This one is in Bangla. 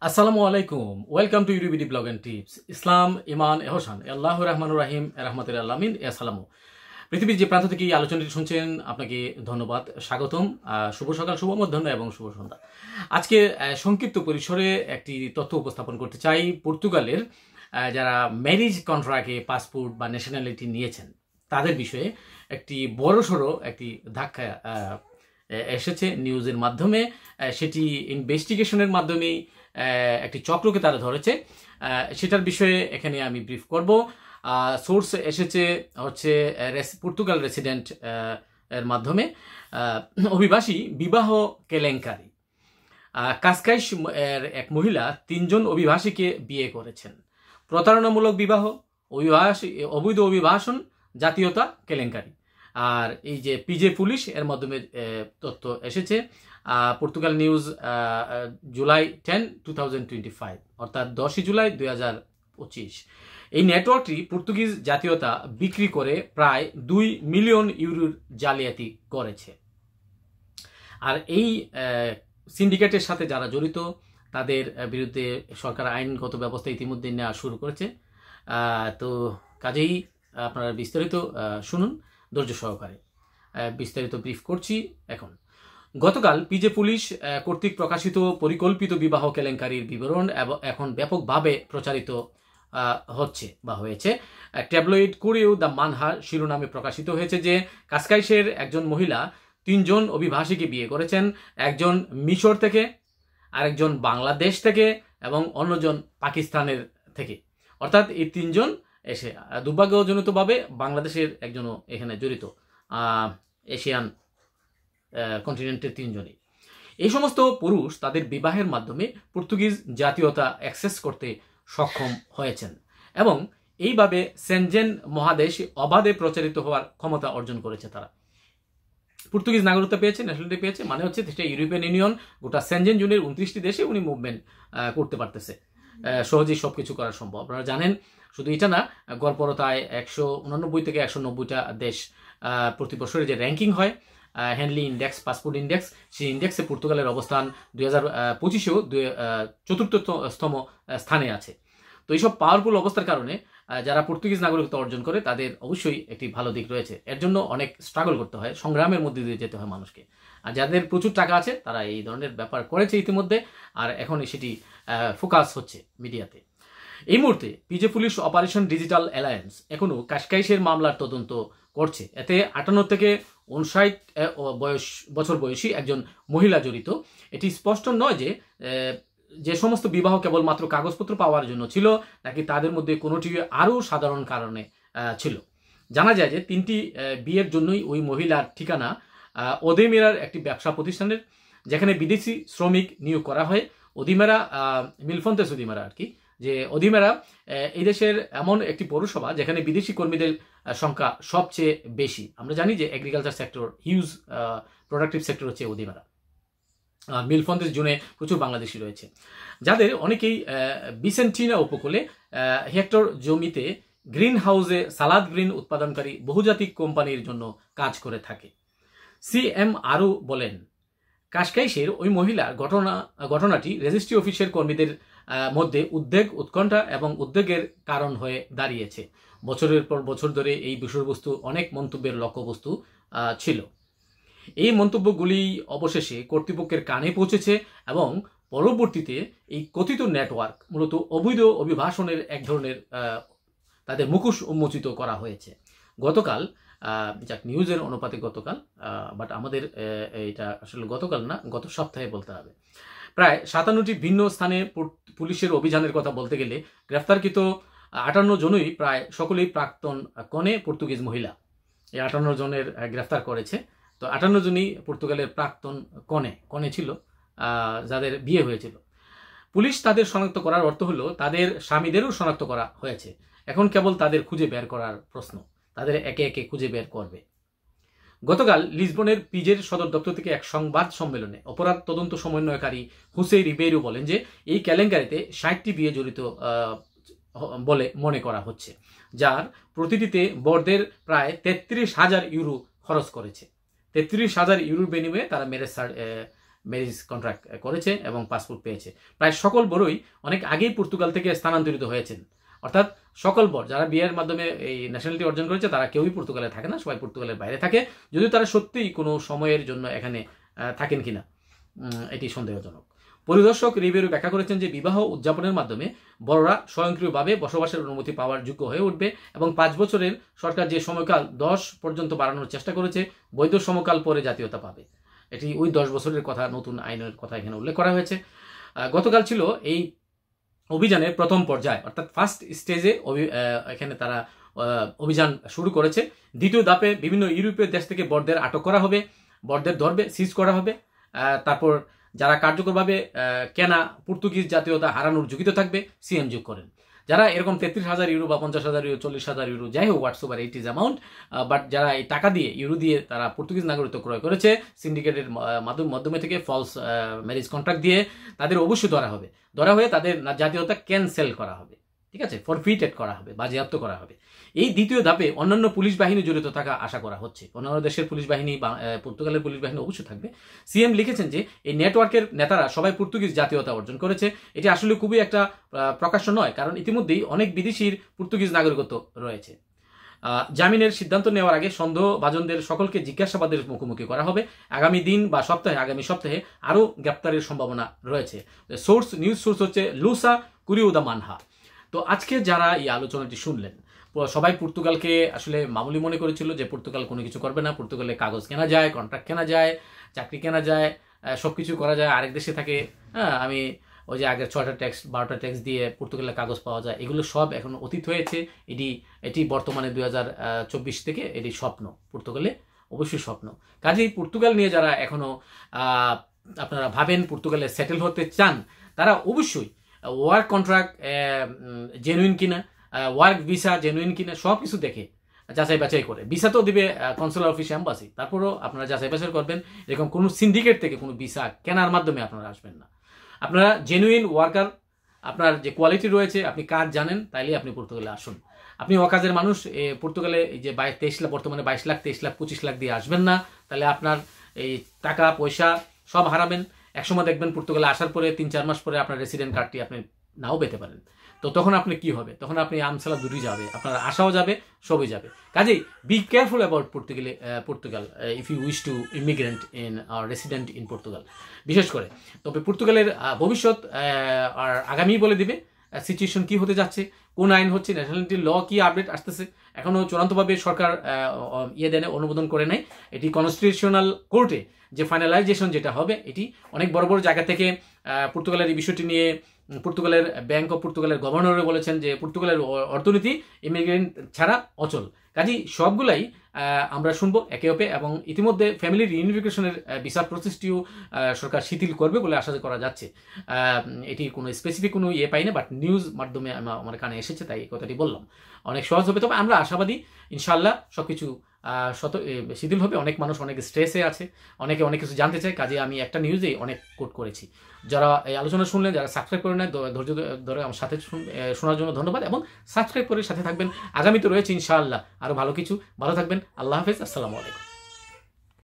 আসসালামু আলাইকুম, welcome to UBD blog and tips. ইসলাম, ইমান, এহসান, আল্লাহ রহমানুর রাহিম, রহমতুল আলমিন, আসসালামু। পৃথিবীর যে প্রান্ত থেকে এই আলোচনাটি শুনছেন আপনাকে ধন্যবাদ, স্বাগতম। শুভ সকাল, শুভ মধ্যাহ্ন এবং শুভ সন্ধ্যা। আজকে সংক্ষিপ্ত পরিসরে একটি তথ্য উপস্থাপন করতে চাই। পর্তুগালের যারা ম্যারিজ কন্ট্রাক্টে পাসপোর্ট বা ন্যাশনালিটি নিয়েছেন তাদের বিষয়ে একটি বড়সড় একটি ধাক্কা এসেছে নিউজের মাধ্যমে। সেটি ইনভেস্টিগেশনের মাধ্যমেই একটি চক্রকে তারা ধরেছে। সেটার বিষয়ে এখানে আমি ব্রিফ করব। সোর্স এসেছে হচ্ছে পর্তুগাল রেসিডেন্ট এর মাধ্যমে। অভিবাসী বিবাহ কেলেঙ্কারি। কাসকাইশ এর এক মহিলা 3 জন অভিবাসীকে বিয়ে করেছেন। প্রতারণামূলক বিবাহ, অবৈধ অভিবাসন, জাতীয়তা কেলেঙ্কারি। আর এই যে পিজে পুলিশ এর মাধ্যমে তথ্য এসেছে। পর্তুগাল নিউজ, জুলাই 10, 2025, অর্থাৎ 10 জুলাই 2025। এই নেটওয়ার্কটি পর্তুগিজ জাতীয়তা বিক্রি করে প্রায় 2 মিলিয়ন ইউরোর জালিয়াতি করেছে। আর এই সিন্ডিকেটের সাথে যারা জড়িত তাদের বিরুদ্ধে সরকার আইনগত ব্যবস্থা ইতিমধ্যে নেওয়া শুরু করেছে। তো কাজেই আপনারা বিস্তারিত শুনুন ধৈর্য সহকারে। বিস্তারিত ব্রিফ করছি এখন। গতকাল পিজে পুলিশ কর্তৃক প্রকাশিত পরিকল্পিত বিবাহ কেলেঙ্কারির বিবরণ এখন ব্যাপকভাবে প্রচারিত হচ্ছে বা হয়েছে। ট্যাবলয়েড কোরিও দ্য মানহা শিরোনামে প্রকাশিত হয়েছে যে কাসকাইশের একজন মহিলা 3 জন অভিবাসীকে বিয়ে করেছেন। একজন মিশর থেকে, আরেকজন বাংলাদেশ থেকে এবং অন্যজন পাকিস্তানের থেকে। অর্থাৎ এই 3 জন এসে দুর্ভাগ্যজনিতভাবে বাংলাদেশের একজনও এখানে জড়িত। এশিয়ান কন্টিনেন্টের 3 জনই। এই সমস্ত পুরুষ তাদের বিবাহের মাধ্যমে পর্তুগিজ জাতীয়তা অ্যাক্সেস করতে সক্ষম হয়েছেন এবং এইভাবে সেনজেন মহাদেশ অবাধে প্রচারিত হওয়ার ক্ষমতা অর্জন করেছে। তারা পর্তুগিজ নাগরিকতা পেয়েছে, ন্যাশনালিটি পেয়েছে, মানে হচ্ছে সেটা ইউরোপিয়ান ইউনিয়ন, গোটা সেনজেন জোনের 29টি দেশে উনি মুভমেন্ট করতে পারতেছে। সহজেই সবকিছু করা সম্ভব। আপনারা জানেন, শুধু এটা না, গড়পড়তায় 189 থেকে 190টা দেশ প্রতি বছরে যে র্যাঙ্কিং হয়, হেনলি ইন্ডেক্স, পাসপোর্ট ইন্ডেক্স, সেই ইন্ডেক্সে পর্তুগালের অবস্থান 2025-এও 4র্থতম স্থানে আছে। তো এইসব পাওয়ারফুল অবস্থার কারণে যারা পর্তুগিজ নাগরিকত্ব অর্জন করে তাদের অবশ্যই একটি ভালো দিক রয়েছে। এর জন্য অনেক স্ট্রাগল করতে হয়, সংগ্রামের মধ্যে দিয়ে যেতে হয় মানুষকে। আর যাদের প্রচুর টাকা আছে তারা এই ধরনের ব্যাপার করেছে ইতিমধ্যে, আর এখন সেটি ফোকাস হচ্ছে মিডিয়াতে। এই মুহূর্তে PJ police operation digital alliance এখনও কাসকাইশের মামলার তদন্ত করছে। এতে 58 থেকে 59 বছর বয়সী একজন মহিলা জড়িত। এটি স্পষ্ট নয় যে সমস্ত বিবাহ কেবলমাত্র কাগজপত্র পাওয়ার জন্য ছিল নাকি তাদের মধ্যে কোনোটি আরও সাধারণ কারণে ছিল। জানা যায় যে 3টি বিয়ের জন্যই ওই মহিলার ঠিকানা ওদেমিরার একটি ব্যবসা প্রতিষ্ঠানের, যেখানে বিদেশি শ্রমিক নিয়োগ করা হয়। ওদিমেরা, মিলফন্তেস ওদিমেরা আর কি, যে ওদিমেরা এই দেশের এমন একটি পৌরসভা যেখানে বিদেশি কর্মীদের সংখ্যা সবচেয়ে বেশি। আমরা জানি যে agriculture sector huge productive sector হচ্ছে ওদিমেরা। মিলফন্তেস জোনে প্রচুর বাংলাদেশি রয়েছে, যাদের অনেকেই বিসেন্টিনা উপকূলে হেক্টর জমিতে গ্রিন হাউসে সালাদ গ্রিন উৎপাদনকারী বহুজাতিক কোম্পানির জন্য কাজ করে থাকে। সিএম আরও বলেন, কাসকাইশের ওই মহিলার ঘটনাটি রেজিস্ট্রি অফিসের কর্মীদের মধ্যে উদ্বেগ, উৎকণ্ঠা এবং উদ্বেগের কারণ হয়ে দাঁড়িয়েছে। বছরের পর বছর ধরে এই বিষয়বস্তু অনেক মন্তব্যের লক্ষ্যবস্তু ছিল। এই মন্তব্যগুলি অবশেষে কর্তৃপক্ষের কানে পৌঁছেছে এবং পরবর্তীতে এই কথিত নেটওয়ার্ক মূলত অবৈধ অভিবাসনের এক ধরনের তাদের মুখোশ উন্মোচিত করা হয়েছে। গতকাল, যাক নিউজের অনুপাতে গতকাল, বাট আমাদের এটা আসলে গতকাল না, গত সপ্তাহে বলতে হবে, প্রায় 57টি ভিন্ন স্থানে পুলিশের অভিযানের কথা বলতে গেলে গ্রেফতারকৃত 58 জনই প্রায় সকলেই প্রাক্তন কনে পর্তুগিজ মহিলা। এই 58 জনের গ্রেফতার করেছে। তো 58 জনই পর্তুগালের প্রাক্তন কনে ছিল, যাদের বিয়ে হয়েছিল। পুলিশ তাদের শনাক্ত করার অর্থ হলো তাদের স্বামীদেরও শনাক্ত করা হয়েছে। এখন কেবল তাদের খুঁজে বের করার প্রশ্ন, তাদের একে একে খুঁজে বের করবে। গতকাল লিসবনের পিজের সদর দপ্তর থেকে এক সংবাদ সম্মেলনে অপরাধ তদন্ত সমন্বয়কারী হুসেই রিবেইরো বলেন যে এই কেলেঙ্কারিতে 60টি বিয়ে জড়িত বলে মনে করা হচ্ছে, যার প্রতিটিতে বরদের প্রায় 33,000 ইউরো খরচ করেছে। 33,000 ইউরোর বিনিময়ে তারা ম্যারেজ ম্যারেজ কন্ট্রাক্ট করেছে এবং পাসপোর্ট পেয়েছে। প্রায় সকল বড়ই অনেক আগেই পর্তুগাল থেকে স্থানান্তরিত হয়েছেন। অর্থাৎ সকল বর যারা বিয়ের মাধ্যমে এই ন্যাশনালিটি অর্জন করেছে তারা কেউই পর্তুগালে থাকে না, সবাই পর্তুগালের বাইরে থাকে, যদিও তারা সত্যিই কোনো সময়ের জন্য এখানে থাকেন কিনা এটি সন্দেহজনক। পরিদর্শক রিবেরো ব্যাখ্যা করেছেন যে বিবাহ উদযাপনের মাধ্যমে বড়রা স্বয়ংক্রিয়ভাবে বসবাসের অনুমতি পাওয়ার যোগ্য হয়ে উঠবে এবং 5 বছরের সরকার যে সময়কাল 10 পর্যন্ত বাড়ানোর চেষ্টা করেছে, বৈধ সময়কাল পরে জাতীয়তা পাবে। এটি ওই 10 বছরের কথা, নতুন আইনের কথা এখানে উল্লেখ করা হয়েছে। গতকাল ছিল এই অভিযানের প্রথম পর্যায়ে, অর্থাৎ ফার্স্ট স্টেজে এখানে তারা অভিযান শুরু করেছে। দ্বিতীয় ধাপে বিভিন্ন ইউরোপীয় দেশ থেকে বরদের আটক করা হবে, বরদের ধরবে, সিজ করা হবে। তারপর যারা কার্যকরভাবে কেনা পর্তুগিজ জাতীয়তা হারানোর ঝুঁকিতে থাকবে সিএম যোগ করেন। যারা এরকম 33,000 ইউরো বা 50,000 ইউরো, 40,000 ইউরো, যাই হোক হোয়াটসওভার ইট ইজ অ্যামাউন্ট, বাট যারা এই টাকা দিয়ে ইউরো দিয়ে তারা পর্তুগিজ নাগরিকত্ব ক্রয় করেছে সিন্ডিকেটের মাধ্যমে থেকে ফলস ম্যারেজ কন্ট্রাক্ট দিয়ে, তাদের অবশ্যই ধরা হবে। ধরা হয়ে তাদের জাতীয়তা ক্যান্সেল করা হবে, ঠিক আছে, ফরফিটেড করা হবে, বাজেয়াপ্ত করা হবে। এই দ্বিতীয় ধাপে অন্যান্য পুলিশ বাহিনী জড়িত থাকা আশা করা হচ্ছে। অন্যান্য দেশের পুলিশ বাহিনী বা পর্তুগালের পুলিশ বাহিনী অবশ্যই থাকবে। সিএম লিখেছেন যে এই নেটওয়ার্কের নেতারা সবাই পর্তুগিজ জাতীয়তা অর্জন করেছে। এটি আসলে খুবই একটা প্রকাশ্য নয়, কারণ ইতিমধ্যেই অনেক বিদেশির পর্তুগিজ নাগরিকত্ব রয়েছে। জামিনের সিদ্ধান্ত নেওয়ার আগে সন্দেহভাজনদের সকলকে জিজ্ঞাসাবাদের মুখোমুখি করা হবে। আগামী সপ্তাহে আরও গ্রেপ্তারের সম্ভাবনা রয়েছে। নিউজ সোর্স হচ্ছে লুসা কুরিউদা মানহা। তো আজকে যারা এই আলোচনাটি শুনলেন, সবাই পর্তুগালকে আসলে মামুলি মনে করেছিল যে পর্তুগাল কোনো কিছু করবে না, পর্তুগালে কাগজ কেনা যায়, কন্ট্রাক্ট কেনা যায়, চাকরি কেনা যায়, সব কিছু করা যায়, আরেক দেশে থাকে। আমি ওই যে আগের 6টা ট্যাক্স 12টা ট্যাক্স দিয়ে পর্তুগালের কাগজ পাওয়া যায়, এগুলো সব এখন অতীত হয়েছে। এটি বর্তমানে 2024 থেকে এটি স্বপ্ন, পর্তুগালে অবশ্যই স্বপ্ন। কাজেই পর্তুগাল নিয়ে যারা এখনো আপনারা ভাবেন পর্তুগালে সেটেল হতে চান, তারা অবশ্যই ওয়ার্ক কন্ট্রাক্ট জেনুইন কিনা, ওয়ার্ক ভিসা জেনুইন কিনা, সব কিছু দেখে যাচাই বাছাই করে। ভিসা তো দিবে কনসুলার অফিস, অ্যাম্বাসি, তারপরেও আপনারা যাচাই বাছাই করবেন। এরকম কোনো সিন্ডিকেট থেকে কোনো ভিসা কেনার মাধ্যমে আপনারা আসবেন না। আপনারা জেনুইন ওয়ার্কার, আপনার যে কোয়ালিটি রয়েছে, আপনি কাজ জানেন, তাইলে আপনি পর্তুগালে আসুন। আপনি অকাজের মানুষ, পর্তুগালে এই যে 23 লাখ, বর্তমানে 22 লাখ, 23 লাখ, 25 লাখ দিয়ে আসবেন না, তাহলে আপনার এই টাকা পয়সা সব হারাবেন। একসময় দেখবেন পর্তুগালে আসার পরে 3-4 মাস পরে আপনার রেসিডেন্ট কার্ডটি আপনি নাও পেতে পারেন। তো তখন আপনি কি হবে? তখন আপনি আমসালা দূরই যাবে, আপনার আশাও যাবে, সবই যাবে। কাজেই be careful about Portugal if you wish to immigrant in or resident in Portugal বিশেষ করে। তবে পর্তুগালের ভবিষ্যৎ আর আগামী বলে দিবে সিচুয়েশন কি হতে যাচ্ছে, কোন আইন হচ্ছে, ন্যাশনালিটি ল কি আপডেট আসতেছে। এখনও চূড়ান্তভাবে সরকার অনুমোদন করে নেয়। এটি কনস্টিটিউশনাল কোর্টে যে ফাইনালাইজেশন যেটা হবে, এটি অনেক বড় বড় জায়গা থেকে পর্তুগালের এই বিষয়টি নিয়ে পর্তুগালের ব্যাংক অফ পর্তুগালের গভর্নর বলেছেন যে পর্তুগালের অর্থনীতি ইমিগ্রেন্ট ছাড়া অচল। কাজেই সবগুলাই আমরা শুনবো একে অপে, এবং ইতিমধ্যে ফ্যামিলি রিইউনিফিকেশনের ভিসা প্রসেসটিও সরকার শিথিল করবে বলে আশা করা যাচ্ছে। এটি কোনো স্পেসিফিক কোনো পাই না, বাট নিউজ মাধ্যমে আমার কানে এসেছে, তাই এই কথাটি বললাম। অনেক সহজ হবে, তবে আমরা আশাবাদী ইনশাআল্লাহ সব কিছু শিথিল হবে। অনেক মানুষ অনেক স্ট্রেসে আছে, অনেকে অনেক কিছু জানতে চায়। কাজে আমি একটা নিউজেই অনেক কোট করেছি। যারা এই আলোচনা শুনলেন, যারা সাবস্ক্রাইব করে নেয়, ধৈর্য ধরে আমার সাথে শোনার জন্য ধন্যবাদ, এবং সাবস্ক্রাইব করে সাথে থাকবেন। আগামীতে রয়েছে ইনশাআল্লাহ আরও ভালো কিছু। ভালো থাকবেন। আল্লাহ হাফেজ। আসসালামু আলাইকুম।